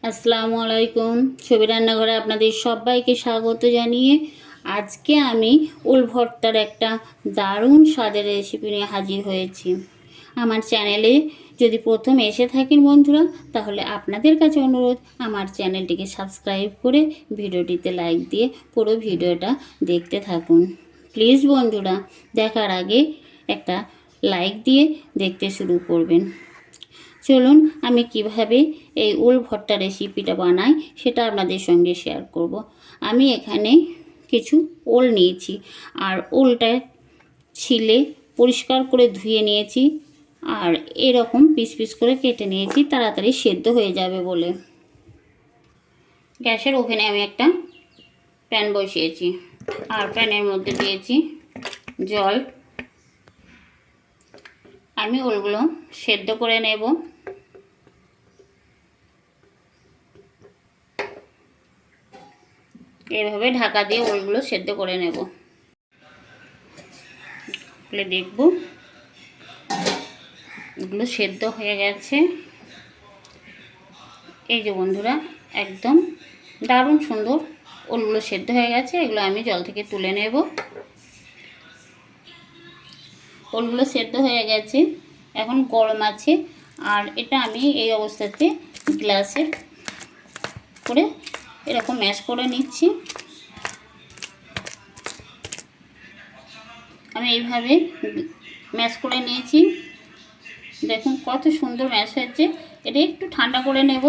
আসসালামু আলাইকুম। ছবি রান্নাঘরে আপনাদের সবাইকে স্বাগত জানিয়ে আজকে আমি ওল ভর্তার একটা দারুণ স্বাদের রেসিপি নিয়ে হাজির হয়েছি। আমার চ্যানেলে যদি প্রথম এসে থাকেন বন্ধুরা, তাহলে আপনাদের কাছে অনুরোধ আমার চ্যানেলটিকে সাবস্ক্রাইব করে ভিডিওটিতে লাইক দিয়ে পুরো ভিডিওটা দেখতে থাকুন। প্লিজ বন্ধুরা, দেখার আগে একটা লাইক দিয়ে দেখতে শুরু করবেন। চলুন আমি কিভাবে এই ওল ভর্তা রেসিপিটা বানাই সেটা আপনাদের সঙ্গে শেয়ার করব। আমি এখানে কিছু ওল নিয়েছি আর ওলটা ছিলে পরিষ্কার করে ধুয়ে নিয়েছি আর এরকম পিস পিস করে কেটে নিয়েছি তাড়াতাড়ি সেদ্ধ হয়ে যাবে বলে। গ্যাসের ওভেনে আমি একটা প্যান বসিয়েছি আর প্যানের মধ্যে দিয়েছি জল। আমি ওলগুলো সেদ্ধ করে নেব। এভাবে ঢাকা দিয়ে ওলগুলো সেদ্ধ করে নেব। দেখব এগুলো সেদ্ধ হয়ে গেছে। এই যে বন্ধুরা, একদম দারুণ সুন্দর ওলগুলো সেদ্ধ হয়ে গেছে। এগুলো আমি জল থেকে তুলে নেব। ওলগুলো সেদ্ধ হয়ে গেছে, এখন গরম আছে আর এটা আমি এই অবস্থাতে গ্লাসে করে এরকম ম্যাশ করে নিচ্ছি। আমি এইভাবে ম্যাশ করে নিয়েছি, দেখুন কত সুন্দর ম্যাশ হয়েছে। এটা একটু ঠান্ডা করে নেব।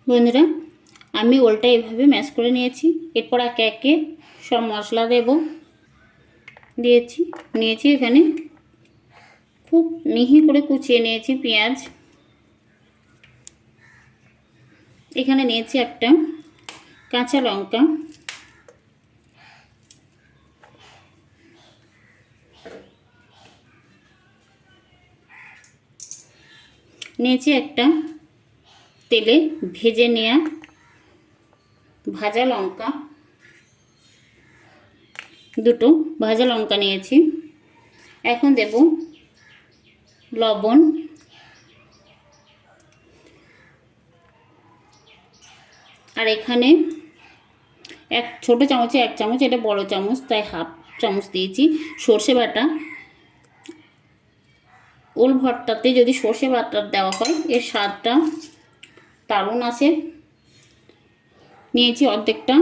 বন্ধুরা, আমি ওলটা এইভাবে ম্যাশ করে নিয়েছি। এরপর একে একে সব মশলা দেব। নিয়েছি এখানে খুব মিহি করে কুচিয়ে নিয়েছি পেঁয়াজ। এখানে নিয়েছি একটা কাঁচা লঙ্কা, নিয়েছি একটা তেলে ভেজে নেওয়া ভাজা লঙ্কা, দুটো ভাজা লঙ্কা নিয়েছি। এখন দেব লবণ, আর এখানে এক ছোটো চামচে 1 চামচ, এটা বড় চামচ তাই হাফ চামচ দিয়েছি সর্ষে বাটা। ওল ভর্তাতে যদি সর্ষে বাটা দেওয়া হয় এর স্বাদটা দারুণ আসে। নিয়েছি অর্ধেকটা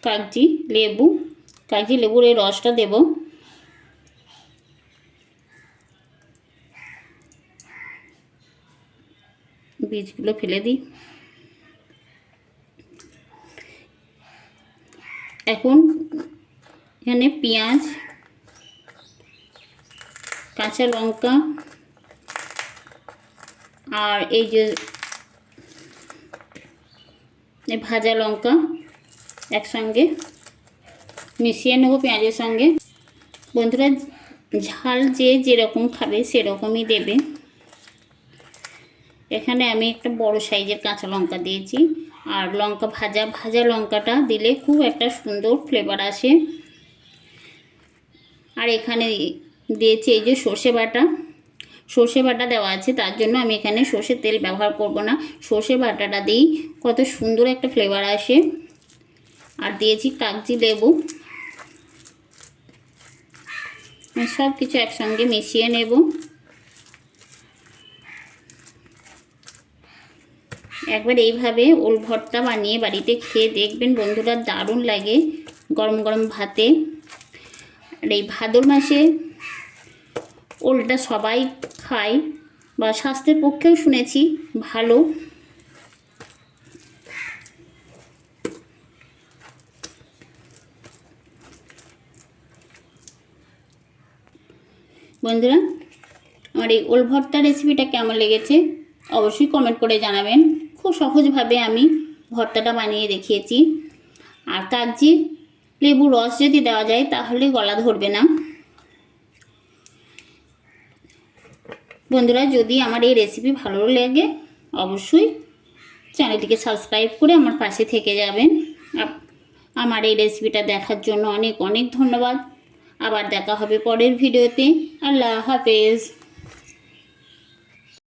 কাগজি লেবুর এই রসটা দেব। বীজগুলো ফেলে দিই। এখন এখানে পেঁয়াজ, কাঁচা লঙ্কা আর এই যে ভাজা লঙ্কা একসঙ্গে মিশিয়ে নেব পেঁয়াজের সঙ্গে। বন্ধুরা, ঝাল যে যেরকম খাবে সেরকমই দেবে। এখানে আমি একটা বড় সাইজের কাঁচা লঙ্কা দিয়েছি আর ভাজা লঙ্কাটা দিলে খুব একটা সুন্দর ফ্লেভার আসে। আর এখানে দিয়েছি এই যে সর্ষে বাটা দেওয়া আছে, তার জন্য আমি এখানে সর্ষের তেল ব্যবহার করব না। সর্ষে বাটাটা দিই কত সুন্দর একটা ফ্লেভার আসে। আর দিয়েছি কাগজি লেবু। সব কিছু একসঙ্গে মিশিয়ে নেব। একবার এইভাবে ওল ভর্তা বানিয়ে বাড়িতে খেয়ে দেখবেন বন্ধুরা, দারুণ লাগে গরম গরম ভাতে। আর এই ভাদর মাসে ওলটা সবাই খায় বা স্বাস্থ্যের পক্ষেও শুনেছি ভালো। বন্ধুরা, আমার এই ওল ভর্তা রেসিপিটা কেমন লেগেছে অবশ্যই কমেন্ট করে জানাবেন। খুব সহজভাবে আমি ভর্তাটা বানিয়ে দেখিয়েছি। আর কাগজি লেবুর রস যদি দেওয়া যায় তাহলে গলা ধরবে না। বন্ধুরা, যদি আমার এই রেসিপি ভালো লাগে অবশ্যই চ্যানেলটিকে সাবস্ক্রাইব করে আমার পাশে থেকে যাবেন। আমার এই রেসিপিটা দেখার জন্য অনেক অনেক ধন্যবাদ। আবার দেখা হবে পরের ভিডিওতে। আল্লাহ হাফেজ।